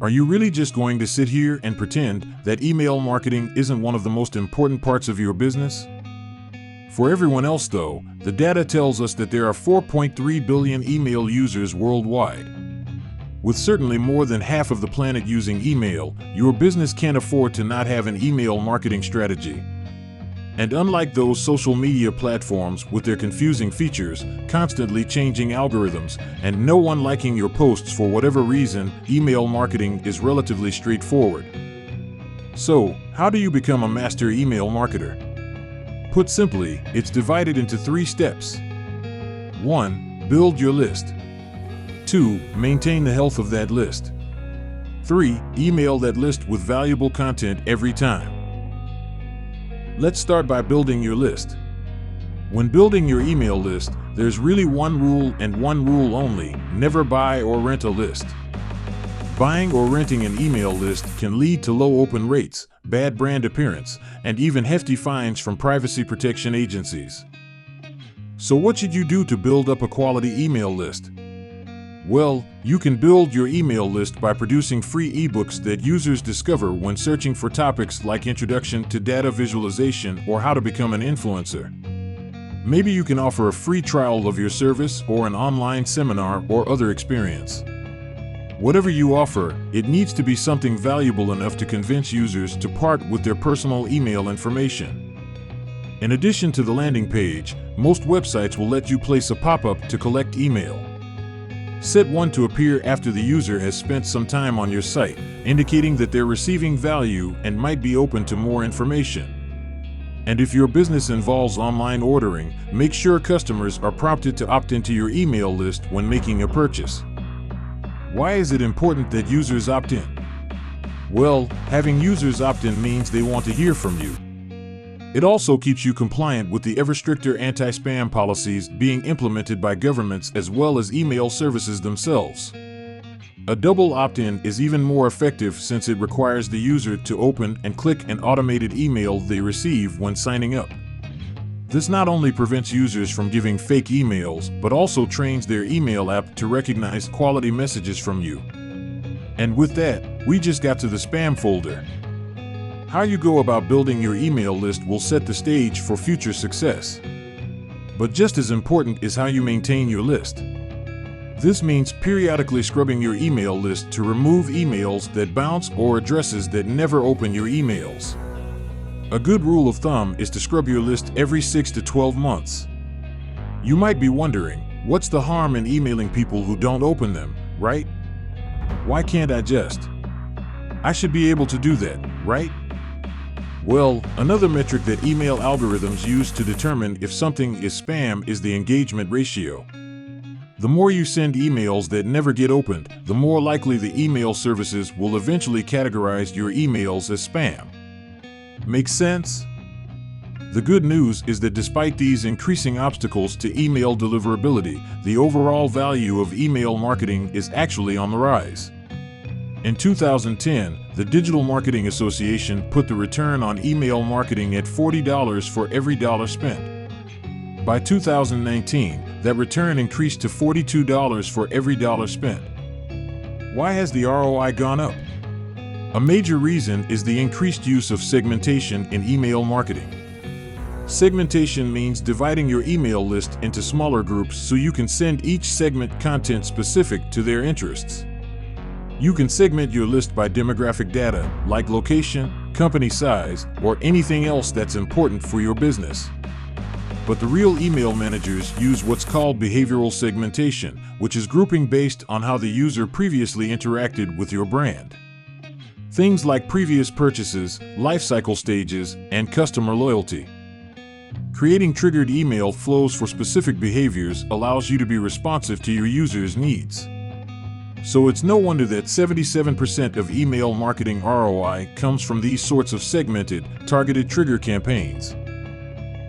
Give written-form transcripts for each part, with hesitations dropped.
Are you really just going to sit here and pretend that email marketing isn't one of the most important parts of your business? For everyone else, though, the data tells us that there are 4.3 billion email users worldwide. With certainly more than half of the planet using email, your business can't afford to not have an email marketing strategy. And unlike those social media platforms with their confusing features, constantly changing algorithms, and no one liking your posts for whatever reason, email marketing is relatively straightforward. So, how do you become a master email marketer? Put simply, it's divided into 3 steps. 1. Build your list. 2. Maintain the health of that list. 3. Email that list with valuable content every time. Let's start by building your list. When building your email list, there's really one rule and one rule only: never buy or rent a list. Buying or renting an email list can lead to low open rates, bad brand appearance, and even hefty fines from privacy protection agencies. So what should you do to build up a quality email list? Well, you can build your email list by producing free ebooks that users discover when searching for topics like Introduction to Data Visualization or How to Become an Influencer. Maybe you can offer a free trial of your service or an online seminar or other experience. Whatever you offer, it needs to be something valuable enough to convince users to part with their personal email information. In addition to the landing page, most websites will let you place a pop-up to collect email. Set one to appear after the user has spent some time on your site, indicating that they're receiving value and might be open to more information. And if your business involves online ordering, make sure customers are prompted to opt into your email list when making a purchase. Why is it important that users opt in? Well, having users opt in means they want to hear from you. It also keeps you compliant with the ever stricter anti-spam policies being implemented by governments as well as email services themselves. A double opt-in is even more effective since it requires the user to open and click an automated email they receive when signing up. This not only prevents users from giving fake emails, but also trains their email app to recognize quality messages from you. And with that, we just got to the spam folder. How you go about building your email list will set the stage for future success. But just as important is how you maintain your list. This means periodically scrubbing your email list to remove emails that bounce or addresses that never open your emails. A good rule of thumb is to scrub your list every 6 to 12 months. You might be wondering, what's the harm in emailing people who don't open them, right? Why can't I just? I should be able to do that, right? Well, another metric that email algorithms use to determine if something is spam is the engagement ratio. The more you send emails that never get opened, the more likely the email services will eventually categorize your emails as spam. Make sense? The good news is that despite these increasing obstacles to email deliverability, the overall value of email marketing is actually on the rise. In 2010, the Digital Marketing Association put the return on email marketing at $40 for every dollar spent. By 2019, that return increased to $42 for every dollar spent. Why has the ROI gone up? A major reason is the increased use of segmentation in email marketing. Segmentation means dividing your email list into smaller groups so you can send each segment content specific to their interests. You can segment your list by demographic data, like location, company size, or anything else that's important for your business. But the real email managers use what's called behavioral segmentation, which is grouping based on how the user previously interacted with your brand. Things like previous purchases, life cycle stages, and customer loyalty. Creating triggered email flows for specific behaviors allows you to be responsive to your users' needs. So it's no wonder that 77% of email marketing ROI comes from these sorts of segmented, targeted trigger campaigns.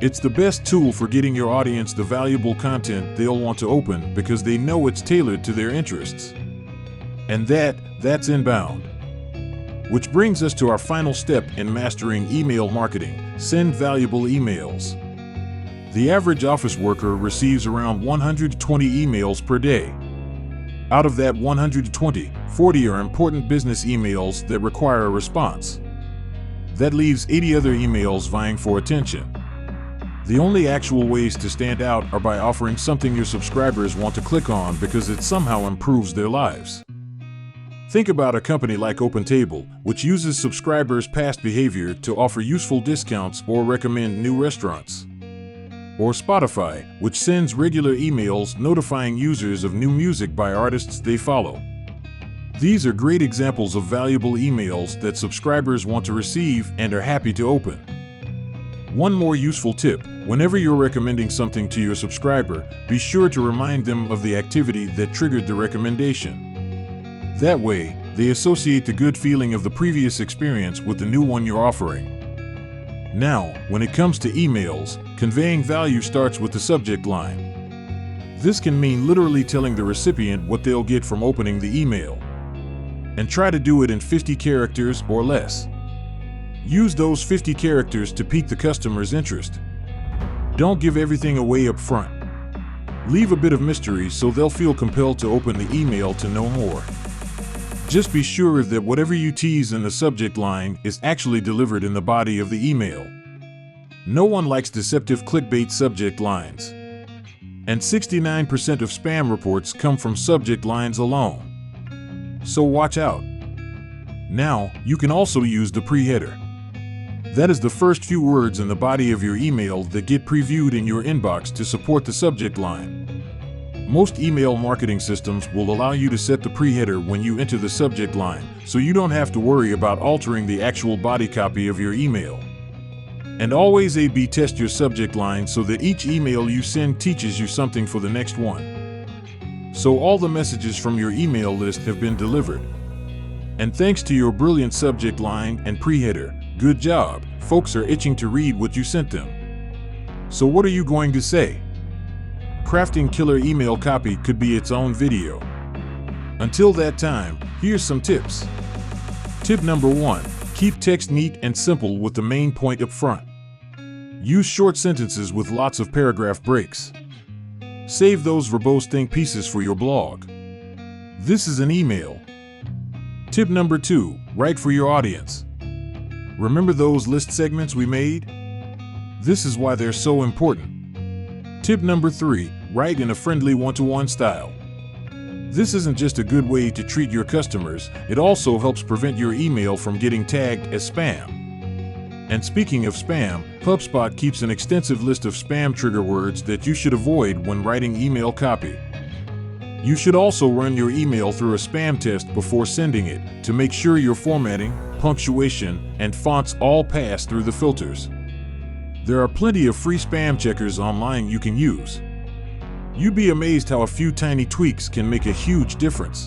It's the best tool for getting your audience the valuable content they'll want to open because they know it's tailored to their interests. And that's inbound. Which brings us to our final step in mastering email marketing: send valuable emails. The average office worker receives around 120 emails per day. Out of that 120, 40 are important business emails that require a response. That leaves 80 other emails vying for attention. The only actual ways to stand out are by offering something your subscribers want to click on because it somehow improves their lives. Think about a company like OpenTable, which uses subscribers' past behavior to offer useful discounts or recommend new restaurants. Or Spotify, which sends regular emails notifying users of new music by artists they follow. These are great examples of valuable emails that subscribers want to receive and are happy to open. One more useful tip: whenever you're recommending something to your subscriber, be sure to remind them of the activity that triggered the recommendation. That way, they associate the good feeling of the previous experience with the new one you're offering. Now, when it comes to emails, conveying value starts with the subject line. This can mean literally telling the recipient what they'll get from opening the email. And try to do it in 50 characters or less. Use those 50 characters to pique the customer's interest. Don't give everything away up front. Leave a bit of mystery so they'll feel compelled to open the email to know more. Just be sure that whatever you tease in the subject line is actually delivered in the body of the email. No one likes deceptive clickbait subject lines. And 69% of spam reports come from subject lines alone. So watch out. Now, you can also use the preheader. That is the first few words in the body of your email that get previewed in your inbox to support the subject line. Most email marketing systems will allow you to set the preheader when you enter the subject line, so you don't have to worry about altering the actual body copy of your email. And always A/B test your subject line so that each email you send teaches you something for the next one. So all the messages from your email list have been delivered. And thanks to your brilliant subject line and preheader, good job, folks are itching to read what you sent them. So what are you going to say? Crafting killer email copy could be its own video. Until that time, here's some tips. Tip number 1, keep text neat and simple with the main point up front. Use short sentences with lots of paragraph breaks. Save those verbose think pieces for your blog. This is an email. Tip number 2, write for your audience. Remember those list segments we made? This is why they're so important. Tip number 3, write in a friendly one-to-one style. This isn't just a good way to treat your customers, it also helps prevent your email from getting tagged as spam. And speaking of spam, HubSpot keeps an extensive list of spam trigger words that you should avoid when writing email copy. You should also run your email through a spam test before sending it to make sure your formatting, punctuation, and fonts all pass through the filters. There are plenty of free spam checkers online you can use. You'd be amazed how a few tiny tweaks can make a huge difference.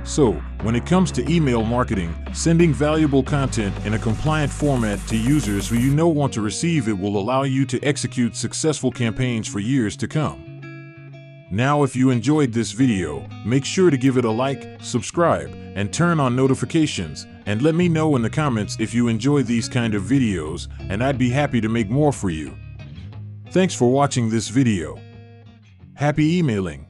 So, when it comes to email marketing, sending valuable content in a compliant format to users who you know want to receive it will allow you to execute successful campaigns for years to come. Now, if you enjoyed this video, make sure to give it a like, subscribe, and turn on notifications, and let me know in the comments if you enjoy these kind of videos, and I'd be happy to make more for you. Thanks for watching this video. Happy emailing!